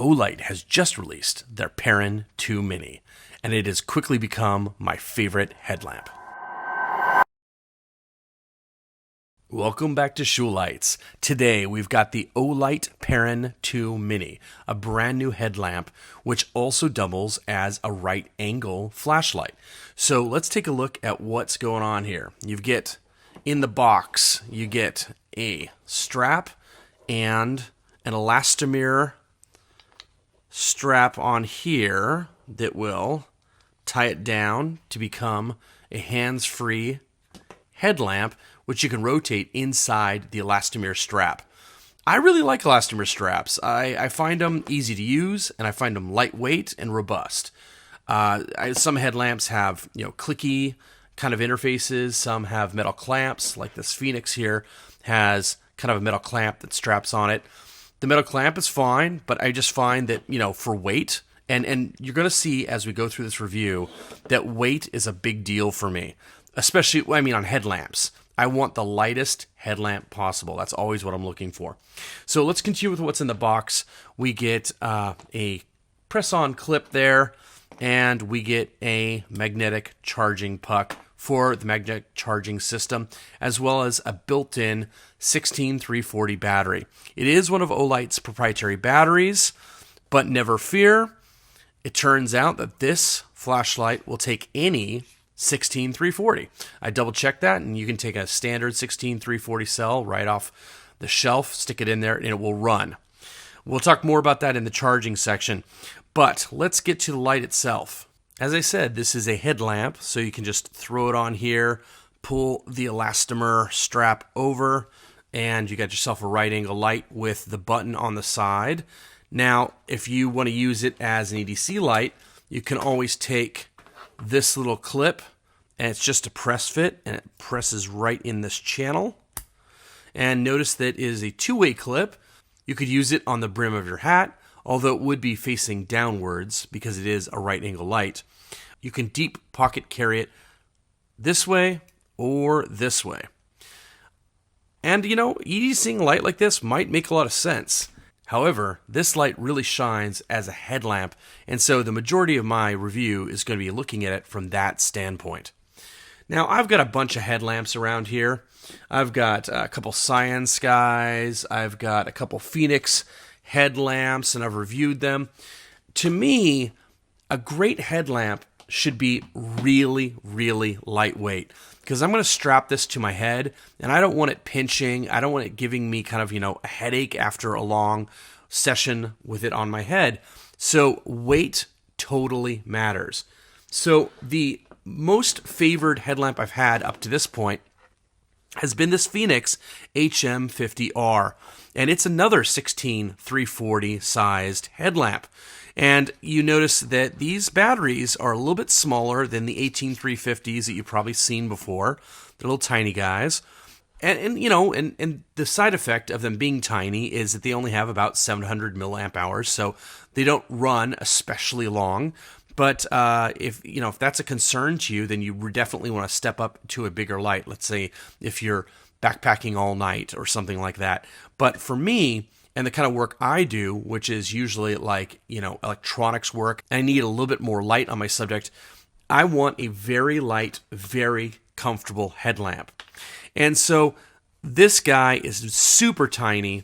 Olight has just released their Perun 2 Mini, and it has quickly become my favorite headlamp. Welcome back to Shoelights. Today we've got the Olight Perun 2 Mini, a brand new headlamp which also doubles as a right angle flashlight. So let's take a look at what's going on here. You get in the box, you get a strap and an elastomer strap on here that will tie it down to become a hands-free headlamp, which you can rotate inside the elastomer strap. I really like elastomer straps. I find them easy to use, and I find them lightweight and robust. Some headlamps have clicky kind of interfaces. Some have metal clamps, like this Fenix here has kind of a metal clamp that straps on it. The metal clamp is fine, but I just find that, for weight, and you're going to see as we go through this review that weight is a big deal for me, especially, on headlamps. I want the lightest headlamp possible. That's always what I'm looking for. So let's continue with what's in the box. We get a press-on clip there, and we get a magnetic charging puck for the magnetic charging system, as well as a built-in 16340 battery. It is one of Olight's proprietary batteries, but never fear. It turns out that this flashlight will take any 16340. I double-checked that, and you can take a standard 16340 cell right off the shelf, stick it in there, and it will run. We'll talk more about that in the charging section, but let's get to the light itself. As I said, this is a headlamp, so you can just throw it on here, pull the elastomer strap over, and you got yourself a right angle light with the button on the side. Now, if you want to use it as an EDC light, you can always take this little clip, and it's just a press fit, and it presses right in this channel. And notice that it is a two-way clip. You could use it on the brim of your hat, although it would be facing downwards because it is a right angle light. You can deep pocket carry it this way or this way. And EDCing light like this might make a lot of sense. However, this light really shines as a headlamp, and so the majority of my review is going to be looking at it from that standpoint. Now, I've got a bunch of headlamps around here. I've got a couple Cyan Skies, I've got a couple Fenix headlamps, and I've reviewed them. To me, a great headlamp should be really, really lightweight, because I'm going to strap this to my head, and I don't want it pinching. I don't want it giving me kind of, a headache after a long session with it on my head. So weight totally matters. So the most favored headlamp I've had up to this point has been this Fenix HM50R, and it's another 16340 sized headlamp. And you notice that these batteries are a little bit smaller than the 18350s that you've probably seen before. They're little tiny guys. And the side effect of them being tiny is that they only have about 700 milliamp hours, so they don't run especially long. But if that's a concern to you, then you definitely want to step up to a bigger light. Let's say if you're backpacking all night or something like that. But for me, and the kind of work I do, which is usually like, electronics work, and I need a little bit more light on my subject, I want a very light, very comfortable headlamp. And so this guy is super tiny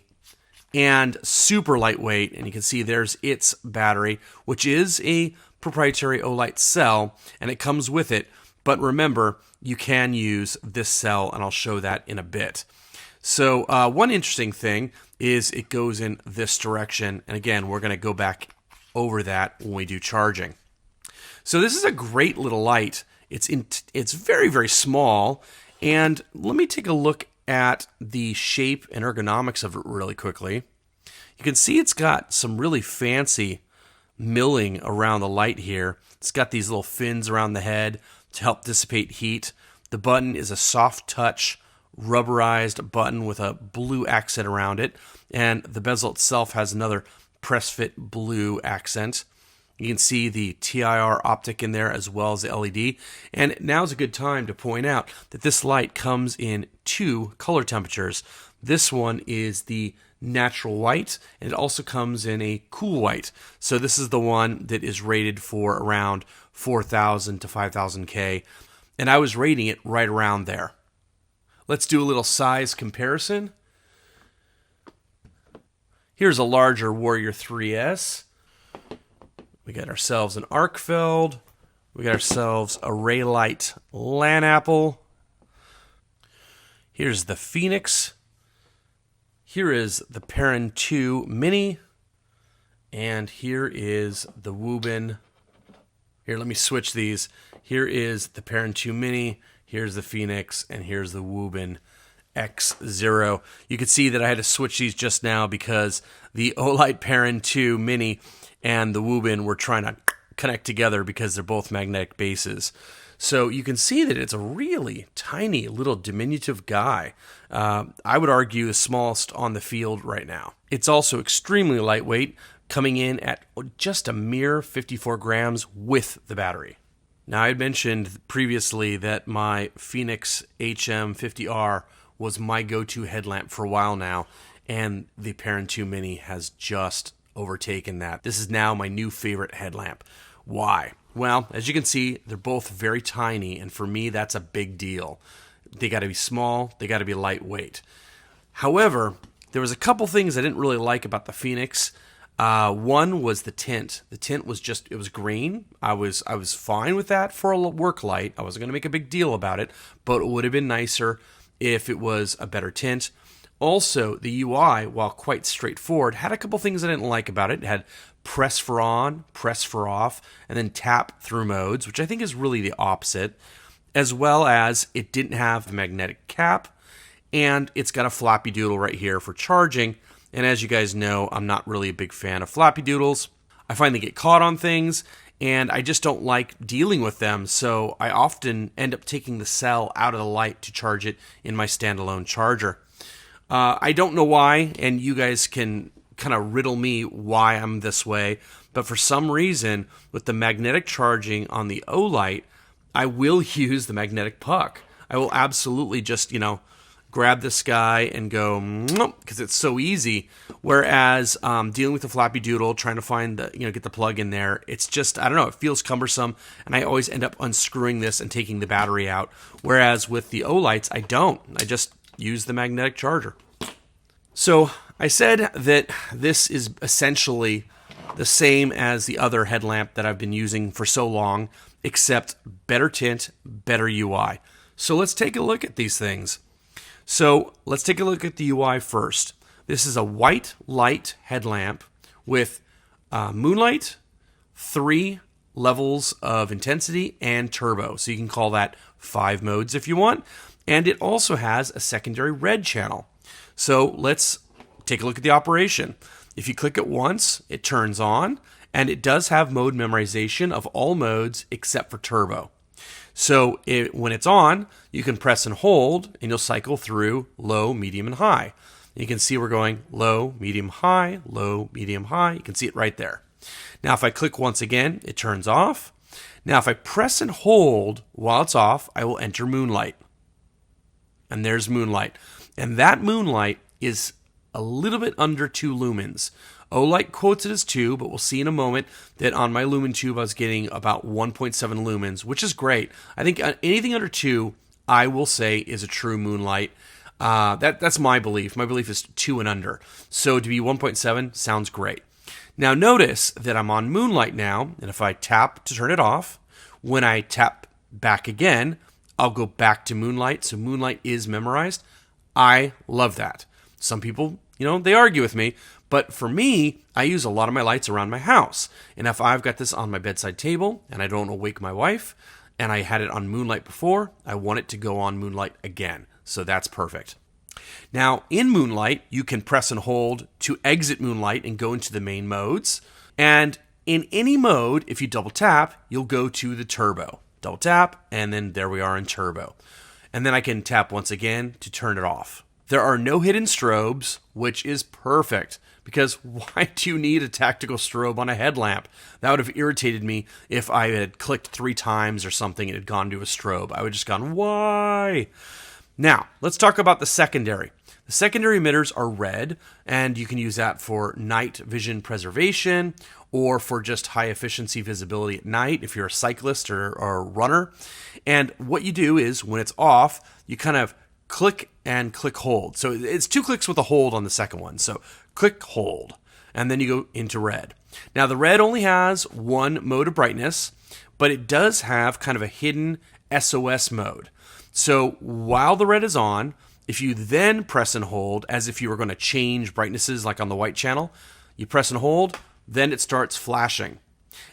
and super lightweight, and you can see there's its battery, which is a proprietary Olight cell, and it comes with it. But remember, you can use this cell, and I'll show that in a bit. So one interesting thing is it goes in this direction, and again, we're going to go back over that when we do charging. So this is a great little light. It's very, very small, and let me take a look at the shape and ergonomics of it really quickly. You can see it's got some really fancy milling around the light here. It's got these little fins around the head to help dissipate heat. The button is a soft touch rubberized button with a blue accent around it, and the bezel itself has another press fit blue accent. You can see the TIR optic in there as well as the LED. And now's a good time to point out that this light comes in two color temperatures. This one is the natural white, and it also comes in a cool white. So this is the one that is rated for around 4,000 to 5,000 K, and I was rating it right around there. Let's do a little size comparison. Here's a larger Warrior 3S. We got ourselves an Arcfeld. We got ourselves a Raylight LAN Apple. Here's the Fenix. Here is the Perun 2 Mini. And here is the Lumen. Here, let me switch these. Here is the Perun 2 Mini. Here's the Fenix. And here's the Lumen X0. You can see that I had to switch these just now because the Olight Perun 2 Mini and the Lumen were trying to connect together because they're both magnetic bases. So you can see that it's a really tiny little diminutive guy. I would argue the smallest on the field right now. It's also extremely lightweight, coming in at just a mere 54 grams with the battery. Now, I had mentioned previously that my Fenix HM50R was my go-to headlamp for a while now, and the Perun 2 Mini has just overtaken that. This is now my new favorite headlamp. Why? Well, as you can see, they're both very tiny, and for me, that's a big deal. They got to be small, they got to be lightweight. However, there was a couple things I didn't really like about the Fenix. One was the tint. The tint was it was green. I was fine with that for a work light. I wasn't going to make a big deal about it, but it would have been nicer if it was a better tint. Also, the UI, while quite straightforward, had a couple things I didn't like about it. It had press for on, press for off, and then tap through modes, which I think is really the opposite, as well as it didn't have a magnetic cap, and it's got a floppy doodle right here for charging. And as you guys know, I'm not really a big fan of floppy doodles. I find they get caught on things, and I just don't like dealing with them, so I often end up taking the cell out of the light to charge it in my standalone charger. I don't know why, and you guys can kind of riddle me why I'm this way, but for some reason, with the magnetic charging on the Olight, I will use the magnetic puck. I will absolutely just, grab this guy and go, because it's so easy. Whereas dealing with the floppy doodle, trying to find get the plug in there, it's just, I don't know, it feels cumbersome, and I always end up unscrewing this and taking the battery out. Whereas with the Olights, I don't. I just use the magnetic charger. So I said that this is essentially the same as the other headlamp that I've been using for so long, except better tint, better UI. So let's take a look at these things. So let's take a look at the UI first. This is a white light headlamp with moonlight, 3 levels of intensity, and turbo. So you can call that 5 modes if you want. And it also has a secondary red channel. So let's take a look at the operation. If you click it once, it turns on, and it does have mode memorization of all modes except for turbo. So when it's on, you can press and hold, and you'll cycle through low, medium, and high. You can see we're going low, medium, high, low, medium, high. You can see it right there. Now, if I click once again, it turns off. Now, if I press and hold while it's off, I will enter moonlight. And there's moonlight. And that moonlight is a little bit under 2 lumens. Olight quotes it as 2, but we'll see in a moment that on my lumen tube I was getting about 1.7 lumens, which is great. I think anything under 2, I will say, is a true moonlight. That's my belief. My belief is 2 and under. So to be 1.7 sounds great. Now notice that I'm on moonlight now, and if I tap to turn it off, when I tap back again, I'll go back to moonlight. So moonlight is memorized. I love that. Some people, they argue with me, but for me, I use a lot of my lights around my house. And if I've got this on my bedside table and I don't want to wake my wife, and I had it on moonlight before, I want it to go on moonlight again. So that's perfect. Now, in moonlight, you can press and hold to exit moonlight and go into the main modes. And in any mode, if you double tap, you'll go to the turbo. Double tap, and then there we are in turbo. And then I can tap once again to turn it off. There are no hidden strobes, which is perfect, because why do you need a tactical strobe on a headlamp? That would have irritated me if I had clicked 3 times or something and it had gone to a strobe. I would have just gone, why? Now, let's talk about the secondary. The The secondary emitters are red, and you can use that for night vision preservation or for just high efficiency visibility at night if you're a cyclist or a runner. And what you do is when it's off, you kind of click and click hold. So it's 2 clicks with a hold on the second one. So click hold, and then you go into red. Now the red only has one mode of brightness, but it does have kind of a hidden SOS mode. So while the red is on, if you then press and hold, as if you were going to change brightnesses like on the white channel, you press and hold, then it starts flashing.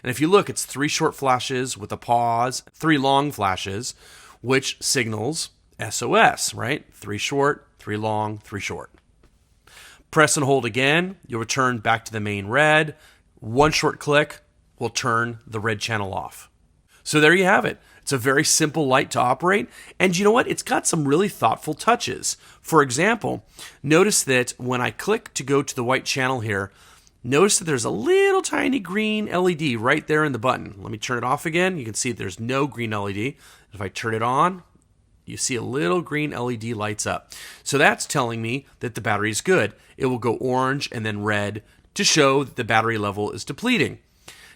And if you look, it's 3 short flashes with a pause, 3 long flashes, which signals SOS, right? 3 short, 3 long, 3 short. Press and hold again, you'll return back to the main red. 1 short click will turn the red channel off. So there you have it. It's a very simple light to operate. And you know what? It's got some really thoughtful touches. For example, notice that when I click to go to the white channel here, notice that there's a little tiny green LED right there in the button. Let me turn it off again. You can see there's no green LED. If I turn it on, you see a little green LED lights up. So that's telling me that the battery is good. It will go orange and then red to show that the battery level is depleting.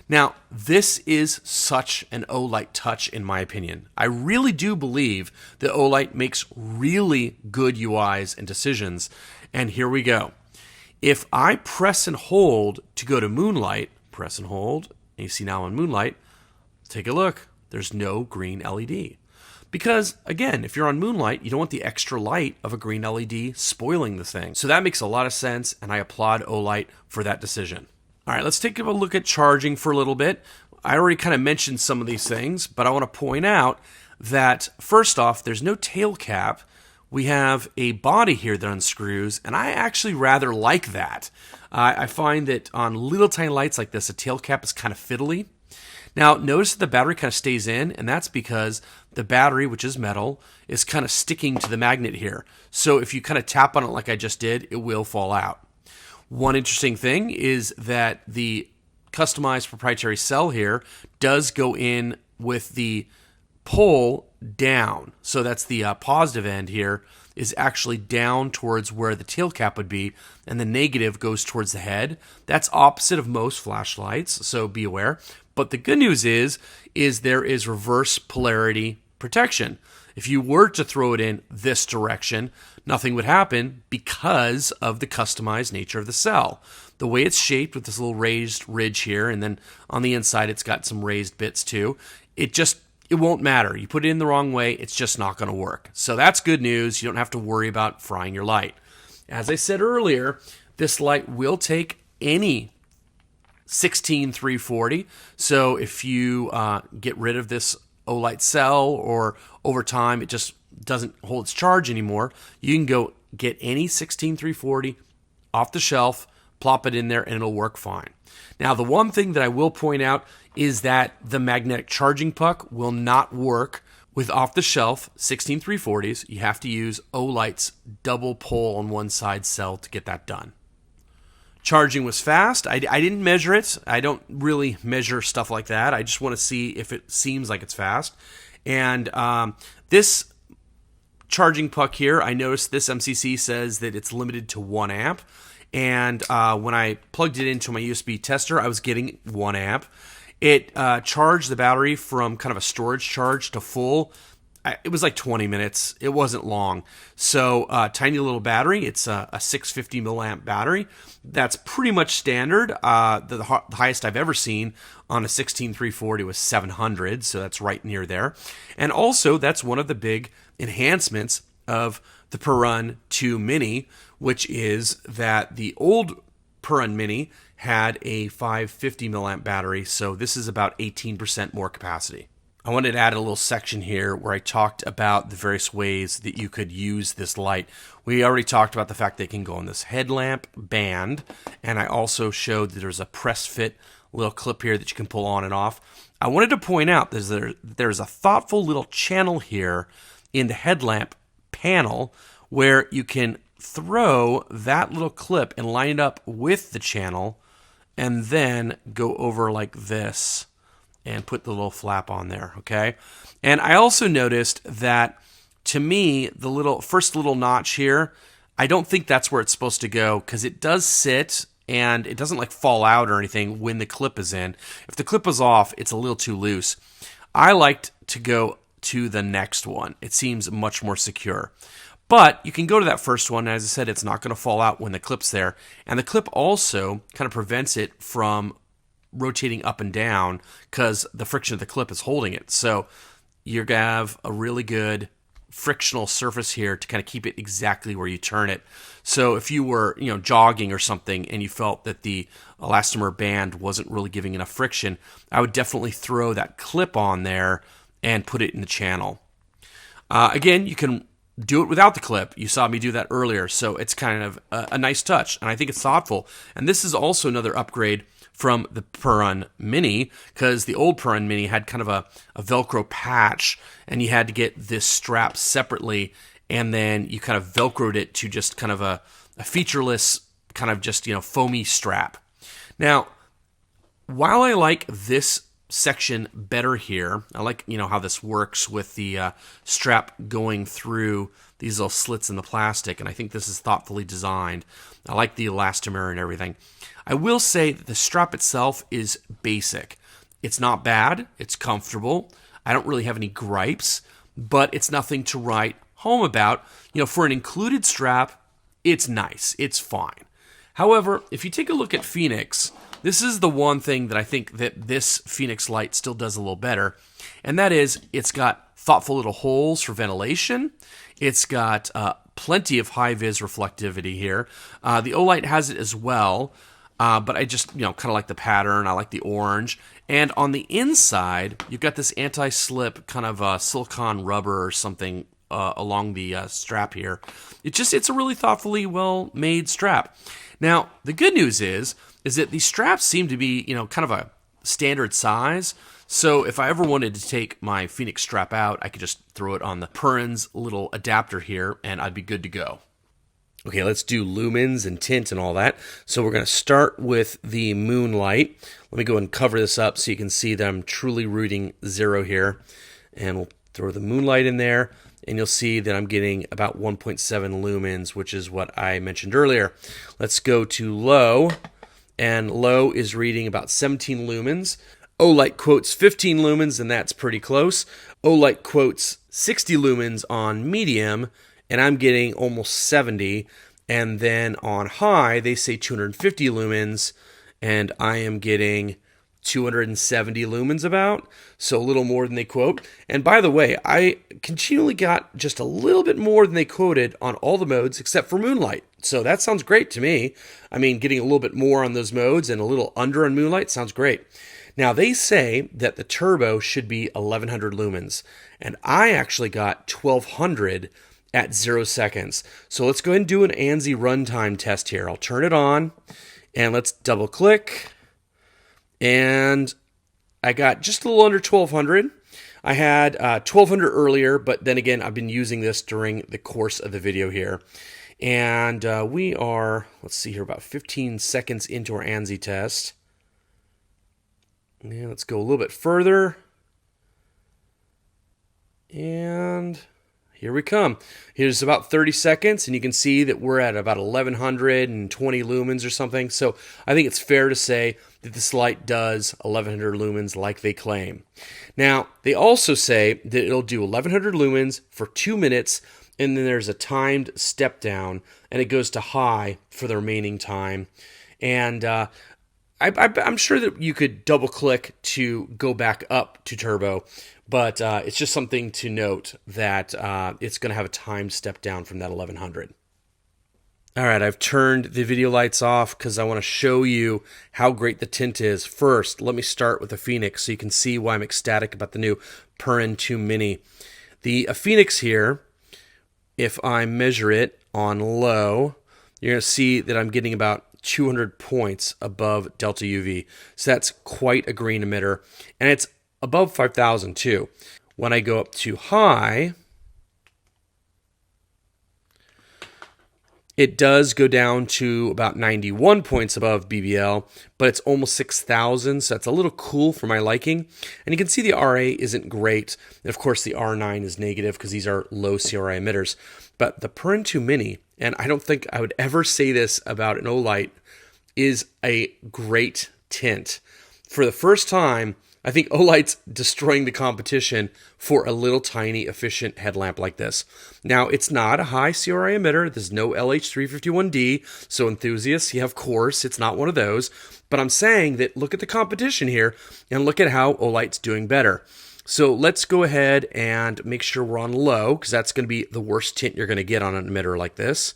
Now, this is such an Olight touch in my opinion. I really do believe that Olight makes really good UIs and decisions. And here we go. If I press and hold to go to Moonlight, press and hold, and you see now on Moonlight, take a look, there's no green LED. Because, again, if you're on Moonlight, you don't want the extra light of a green LED spoiling the thing. So that makes a lot of sense, and I applaud Olight for that decision. All right, let's take a look at charging for a little bit. I already kind of mentioned some of these things, but I want to point out that, first off, there's no tail cap. We have a body here that unscrews, and I actually rather like that. I find that on little tiny lights like this, a tail cap is kind of fiddly. Now, notice that the battery kind of stays in, and that's because the battery, which is metal, is kind of sticking to the magnet here. So if you kind of tap on it like I just did, it will fall out. One interesting thing is that the customized proprietary cell here does go in with the pole down. So that's the positive end here is actually down towards where the tail cap would be, and the negative goes towards the head. That's opposite of most flashlights, so be aware. But the good news is there is reverse polarity protection. If you were to throw it in this direction, nothing would happen because of the customized nature of the cell. The way it's shaped with this little raised ridge here, and then on the inside it's got some raised bits too, it won't matter. You put it in the wrong way, it's just not going to work. So that's good news. You don't have to worry about frying your light. As I said earlier, this light will take any 16340. So if you get rid of this Olight cell, or over time it just doesn't hold its charge anymore, you can go get any 16340 off the shelf, plop it in there, and it'll work fine. Now, the one thing that I will point out is that the magnetic charging puck will not work with off-the-shelf 16340s. You have to use Olight's double pole on one side cell to get that done. Charging was fast. I didn't measure it. I don't really measure stuff like that. I just want to see if it seems like it's fast. And this charging puck here, I noticed this MCC says that it's limited to 1 amp. And when I plugged it into my USB tester, I was getting 1 amp. It charged the battery from kind of a storage charge to full. It was like 20 minutes. It wasn't long. So tiny little battery. It's a 650 milliamp battery. That's pretty much standard. The highest I've ever seen on a 16340 was 700. So that's right near there. And also that's one of the big enhancements of the Perun 2 Mini, which is that the old Perun Mini had a 550 milliamp battery. So this is about 18% more capacity. I wanted to add a little section here where I talked about the various ways that you could use this light. We already talked about the fact that it can go on this headlamp band, and I also showed that there's a press fit little clip here that you can pull on and off. I wanted to point out that there's a thoughtful little channel here in the headlamp panel where you can throw that little clip and line it up with the channel and then go over like this and put the little flap on there, okay? And I also noticed that, to me, the first little notch here, I don't think that's where it's supposed to go because it does sit and it doesn't like fall out or anything when the clip is in. If the clip is off, it's a little too loose. I liked to go to the next one. It seems much more secure. But you can go to that first one. As I said, it's not going to fall out when the clip's there. And the clip also kind of prevents it from rotating up and down because the friction of the clip is holding it. So you're going to have a really good frictional surface here to kind of keep it exactly where you turn it. So if you were, jogging or something and you felt that the elastomer band wasn't really giving enough friction, I would definitely throw that clip on there and put it in the channel. Again, you can do it without the clip. You saw me do that earlier, so it's kind of a nice touch, and I think it's thoughtful. And this is also another upgrade from the Perun Mini, because the old Perun Mini had kind of a Velcro patch, and you had to get this strap separately, and then you kind of Velcroed it to just kind of a featureless, kind of just, foamy strap. Now, while I like this section better here, I like, how this works with the strap going through these little slits in the plastic, and I think this is thoughtfully designed. I like the elastomer and everything. I will say that the strap itself is basic. It's not bad. It's comfortable. I don't really have any gripes, but it's nothing to write home about. For an included strap, it's nice. It's fine. However, if you take a look at Fenix, this is the one thing that I think that this Fenix light still does a little better, and that is it's got thoughtful little holes for ventilation. It's got plenty of high-vis reflectivity here. The Olight has it as well, but I just, kind of like the pattern. I like the orange. And on the inside, you've got this anti-slip kind of silicone rubber or something along the strap here. It's a really thoughtfully well-made strap. Now, the good news is that these straps seem to be, kind of a standard size. So if I ever wanted to take my Fenix strap out, I could just throw it on the Perun's little adapter here, and I'd be good to go. Okay, let's do lumens and tint and all that. So we're going to start with the Moonlight. Let me go and cover this up so you can see that I'm truly reading 0 here. And we'll throw the Moonlight in there, and you'll see that I'm getting about 1.7 lumens, which is what I mentioned earlier. Let's go to low, and low is reading about 17 lumens. Olight quotes 15 lumens, and that's pretty close. Olight quotes 60 lumens on medium, and I'm getting almost 70. And then on high, they say 250 lumens, and I am getting 270 lumens about, so a little more than they quote. And by the way, I continually got just a little bit more than they quoted on all the modes except for Moonlight. So that sounds great to me. I mean, getting a little bit more on those modes and a little under on Moonlight sounds great. Now, they say that the turbo should be 1100 lumens, and I actually got 1200 at 0 seconds. So let's go ahead and do an ANSI runtime test here. I'll turn it on, and let's double click. And I got just a little under 1200. I had 1200 earlier, but then again, I've been using this during the course of the video here. And we are, let's see here, about 15 seconds into our ANSI test. And let's go a little bit further. And here we come. Here's about 30 seconds, and you can see that we're at about 1120 lumens or something. So I think it's fair to say that this light does 1100 lumens like they claim. Now, they also say that it'll do 1100 lumens for 2 minutes, and then there's a timed step down, and it goes to high for the remaining time. And I'm sure that you could double click to go back up to turbo, but it's just something to note that it's going to have a timed step down from that 1100. All right, I've turned the video lights off because I want to show you how great the tint is. First, let me start with the Fenix so you can see why I'm ecstatic about the new Perun 2 Mini. The Fenix here, if I measure it on low, you're going to see that I'm getting about 200 points above delta UV. So that's quite a green emitter, and it's above 5,000 too. When I go up to high, It does go down to about 91 points above BBL, but it's almost 6,000, so that's a little cool for my liking. And you can see the RA isn't great. And of course, the R9 is negative because these are low CRI emitters. But the Perun 2 Mini, and I don't think I would ever say this about an Olight, is a great tint. For the first time, I think Olight's destroying the competition for a little tiny efficient headlamp like this. Now, it's not a high CRI emitter. There's no LH351D. So enthusiasts, yeah, of course, it's not one of those. But I'm saying that look at the competition here and look at how Olight's doing better. So let's go ahead and make sure we're on low, because that's going to be the worst tint you're going to get on an emitter like this.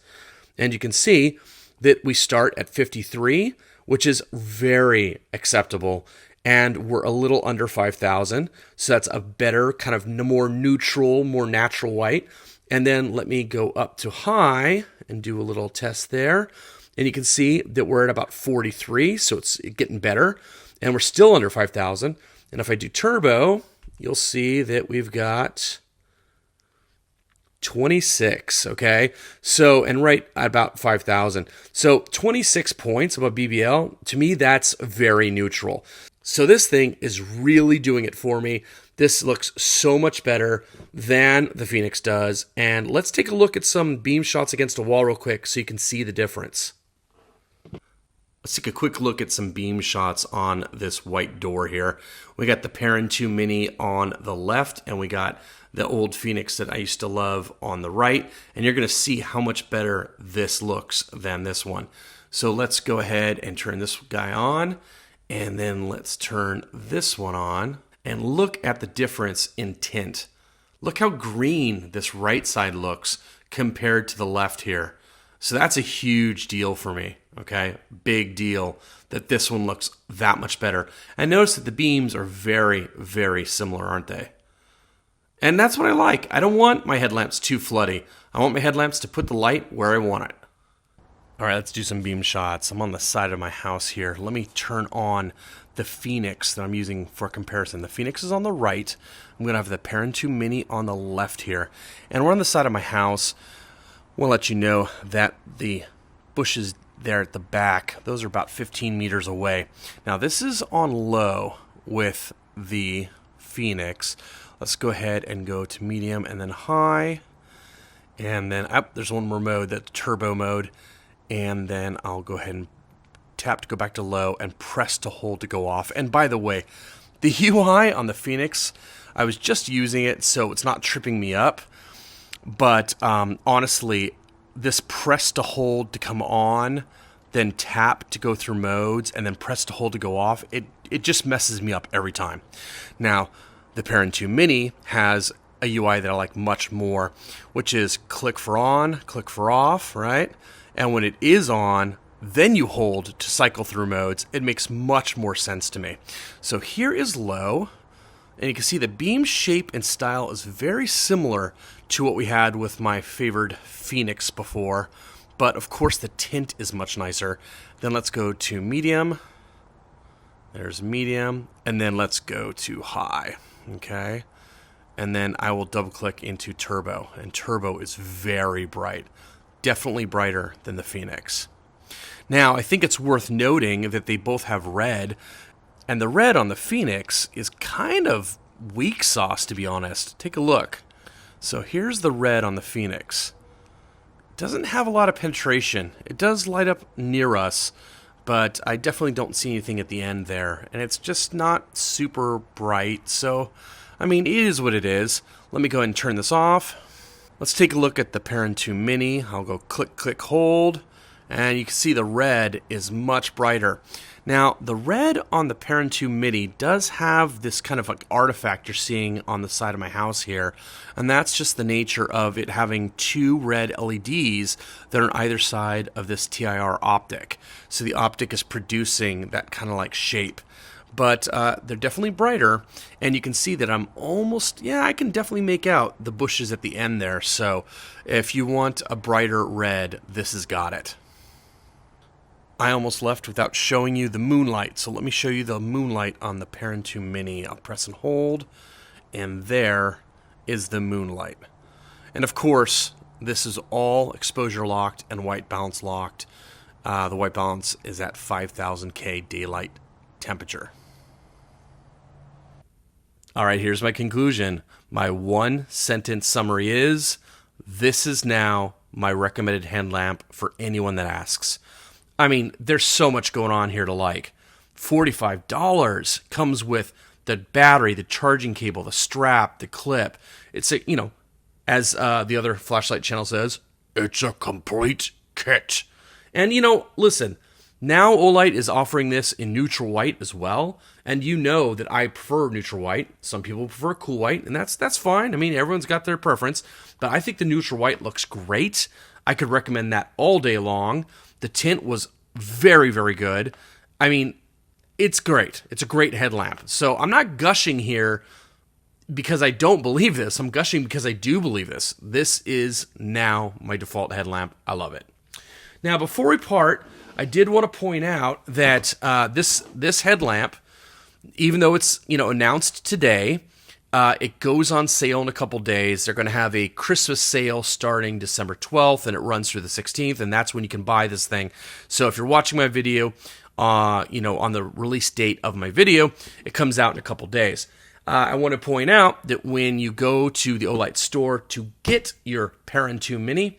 And you can see that we start at 53, which is very acceptable. And we're a little under 5,000. So that's a better, kind of more neutral, more natural white. And then let me go up to high and do a little test there. And you can see that we're at about 43. So it's getting better. And we're still under 5,000. And if I do turbo, you'll see that we've got 26, okay? So, and right at about 5,000. So 26 points above BBL, to me, that's very neutral. So this thing is really doing it for me. This looks so much better than the Fenix does. And let's take a look at some beam shots against a wall real quick so you can see the difference. Let's take a quick look at some beam shots on this white door here. We got the Perun 2 Mini on the left, and we got the old Fenix that I used to love on the right. And you're going to see how much better this looks than this one. So let's go ahead and turn this guy on. And then let's turn this one on and look at the difference in tint. Look how green this right side looks compared to the left here. So that's a huge deal for me, okay? Big deal that this one looks that much better. And notice that the beams are very, very similar, aren't they? And that's what I like. I don't want my headlamps too floody. I want my headlamps to put the light where I want it. All right, let's do some beam shots. I'm on the side of my house here. Let me turn on the Fenix that I'm using for comparison. The Fenix is on the right. I'm going to have the Perun 2 Mini on the left here. And we're on the side of my house. I want to let you know that the bushes there at the back, those are about 15 meters away. Now, this is on low with the Fenix. Let's go ahead and go to medium and then high. And then up, there's one more mode, that's turbo mode. And then I'll go ahead and tap to go back to low and press to hold to go off. And by the way, the UI on the Fenix, I was just using it, so it's not tripping me up. But honestly, this press to hold to come on, then tap to go through modes, and then press to hold to go off, it just messes me up every time. Now, the Perun 2 Mini has a UI that I like much more, which is click for on, click for off, right? And when it is on, then you hold to cycle through modes. It makes much more sense to me. So here is low, and you can see the beam shape and style is very similar to what we had with my favored Fenix before, but of course the tint is much nicer. Then let's go to medium. There's medium, and then let's go to high, okay? And then I will double click into turbo, and turbo is very bright. Definitely brighter than the Fenix. Now, I think it's worth noting that they both have red, and the red on the Fenix is kind of weak sauce, to be honest. Take a look. So here's the red on the Fenix. It doesn't have a lot of penetration. It does light up near us, but I definitely don't see anything at the end there, and it's just not super bright. So, I mean, it is what it is. Let me go ahead and turn this off. Let's take a look at the Perun 2 Mini. I'll go click, click, hold, and you can see the red is much brighter. Now, the red on the Perun 2 Mini does have this kind of like artifact you're seeing on the side of my house here, and that's just the nature of it having two red LEDs that are on either side of this TIR optic. So the optic is producing that kind of like shape. But they're definitely brighter, and you can see that I'm almost, yeah, I can definitely make out the bushes at the end there. So if you want a brighter red, this has got it. I almost left without showing you the moonlight, so let me show you the moonlight on the Perun 2 Mini. I'll press and hold, and there is the moonlight. And of course, This is all exposure locked and white balance locked. The white balance is at 5000 K daylight temperature. All right, here's my conclusion. My one sentence summary is, this is now my recommended headlamp for anyone that asks. I mean, there's so much going on here to like. $45 comes with the battery, the charging cable, the strap, the clip. It's a, as the other flashlight channel says, it's a complete kit. And listen, now Olight is offering this in neutral white as well. And you know that I prefer neutral white. Some people prefer cool white, and that's fine. I mean, everyone's got their preference. But I think the neutral white looks great. I could recommend that all day long. The tint was very, very good. I mean, it's great. It's a great headlamp. So I'm not gushing here because I don't believe this. I'm gushing because I do believe this. This is now my default headlamp. I love it. Now, before we part, I did want to point out that this headlamp, even though it's announced today, it goes on sale in a couple days. They're going to have a Christmas sale starting December 12th, and it runs through the 16th, and that's when you can buy this thing. So if you're watching my video, on the release date of my video, it comes out in a couple days. I want to point out that when you go to the Olight store to get your Perun 2 Mini,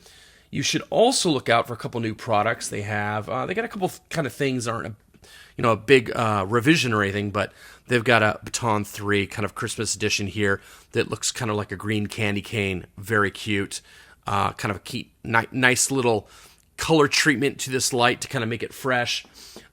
you should also look out for a couple new products they have. They got a couple kind of things that aren't a big revision or anything, but they've got a Baton 3 kind of Christmas edition here that looks kind of like a green candy cane, very cute, kind of a nice little color treatment to this light to kind of make it fresh.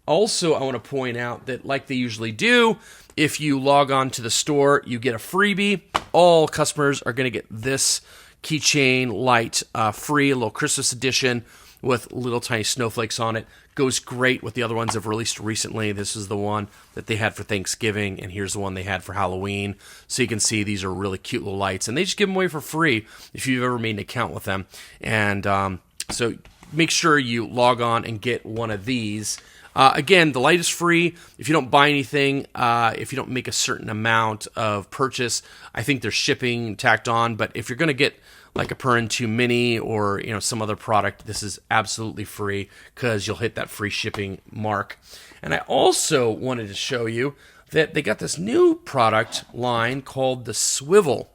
Also, I want to point out that, like they usually do, if you log on to the store, you get a freebie. All customers are going to get this keychain light free, a little Christmas edition with little tiny snowflakes on it. Goes great with the other ones they've released recently. This is the one that they had for Thanksgiving, and here's the one they had for Halloween. So you can see these are really cute little lights, and they just give them away for free if you've ever made an account with them. And so make sure you log on and get one of these. Again, the light is free. If you don't buy anything, if you don't make a certain amount of purchase, I think there's shipping tacked on. But if you're going to get like a Perun 2 Mini or some other product, this is absolutely free because you'll hit that free shipping mark. And I also wanted to show you that they got this new product line called the Swivel.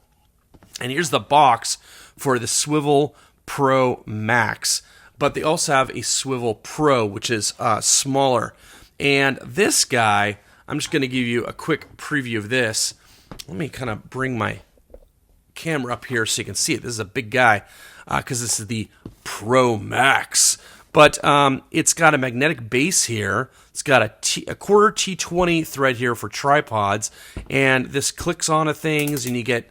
And here's the box for the Swivel Pro Max. But they also have a Swivel Pro, which is smaller. And this guy, I'm just going to give you a quick preview of this. Let me kind of bring my camera up here so you can see it. This is a big guy because this is the Pro Max. But it's got a magnetic base here. It's got a quarter T20 thread here for tripods. And this clicks onto things and you get,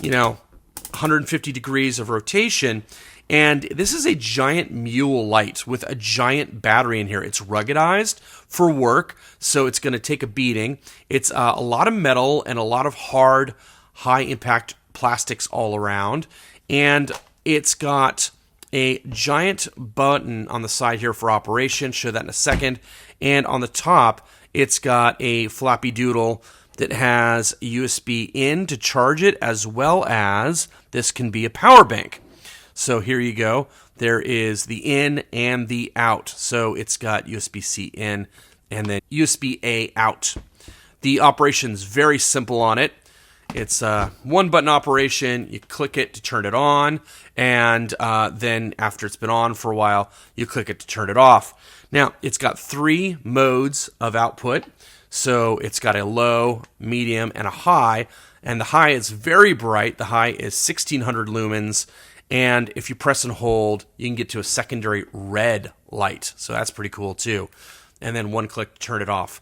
150 degrees of rotation. And this is a giant mule light with a giant battery in here. It's ruggedized for work, so it's going to take a beating. It's a lot of metal and a lot of hard, high-impact plastics all around. And it's got a giant button on the side here for operation. Show that in a second. And on the top, it's got a flappy doodle that has a USB in to charge it, as well as this can be a power bank. So here you go. There is the in and the out. So it's got USB-C in and then USB-A out. The operation's very simple on it. It's a one-button operation. You click it to turn it on, and then after it's been on for a while, you click it to turn it off. Now, it's got 3 modes of output. So it's got a low, medium, and a high. And the high is very bright. The high is 1600 lumens. And if you press and hold, you can get to a secondary red light. So that's pretty cool too. And then one click to turn it off.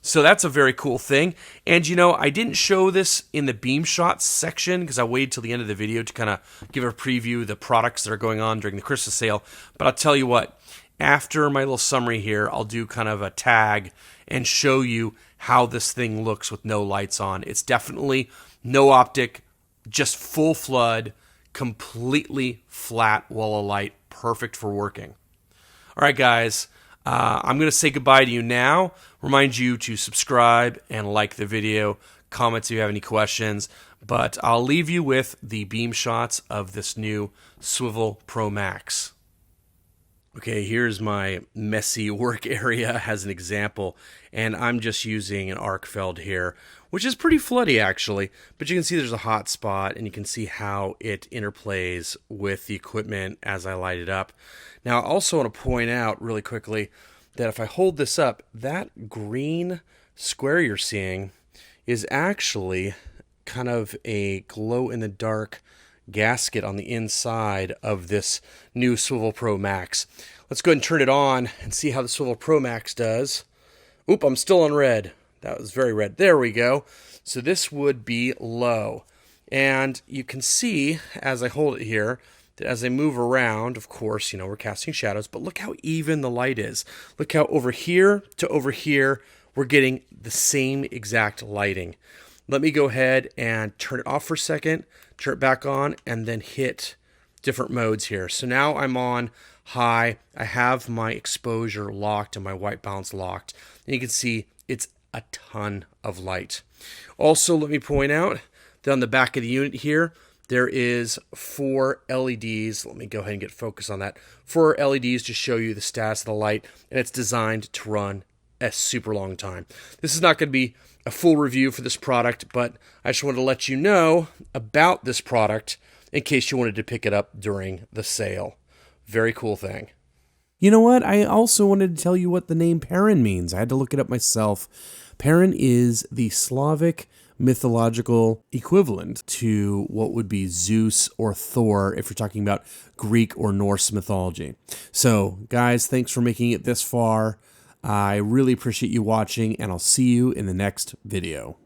So that's a very cool thing. And I didn't show this in the Beamshots section because I waited till the end of the video to kind of give a preview of the products that are going on during the Christmas sale. But I'll tell you what, after my little summary here, I'll do kind of a tag and show you how this thing looks with no lights on. It's definitely no optic, just full flood, completely flat wall of light, perfect for working. All right, guys, I'm going to say goodbye to you now. Remind you to subscribe and like the video. Comment if you have any questions. But I'll leave you with the beam shots of this new Swivel Pro Max. Okay, here's my messy work area as an example, and I'm just using an arc feld here, which is pretty floody actually, but you can see there's a hot spot and you can see how it interplays with the equipment as I light it up. Now, I also want to point out really quickly that if I hold this up, that green square you're seeing is actually kind of a glow-in-the-dark gasket on the inside of this new Swivel Pro Max. Let's go ahead and turn it on and see how the Swivel Pro Max does. Oop, I'm still on red. That was very red. There we go. So this would be low. And you can see as I hold it here that as I move around, of course, you know, we're casting shadows, but look how even the light is. Look how over here to over here, we're getting the same exact lighting. Let me go ahead and turn it off for a second, turn it back on, and then hit different modes here. So now I'm on high. I have my exposure locked and my white balance locked. And you can see it's a ton of light. Also, let me point out that on the back of the unit here, there is 4 LEDs. Let me go ahead and get focus on that. 4 LEDs to show you the status of the light, and it's designed to run a super long time. This is not going to be a full review for this product, but I just wanted to let you know about this product in case you wanted to pick it up during the sale. Very cool thing. You know what? I also wanted to tell you what the name Perun means. I had to look it up myself. Perun is the Slavic mythological equivalent to what would be Zeus or Thor if you're talking about Greek or Norse mythology. So, guys, thanks for making it this far. I really appreciate you watching, and I'll see you in the next video.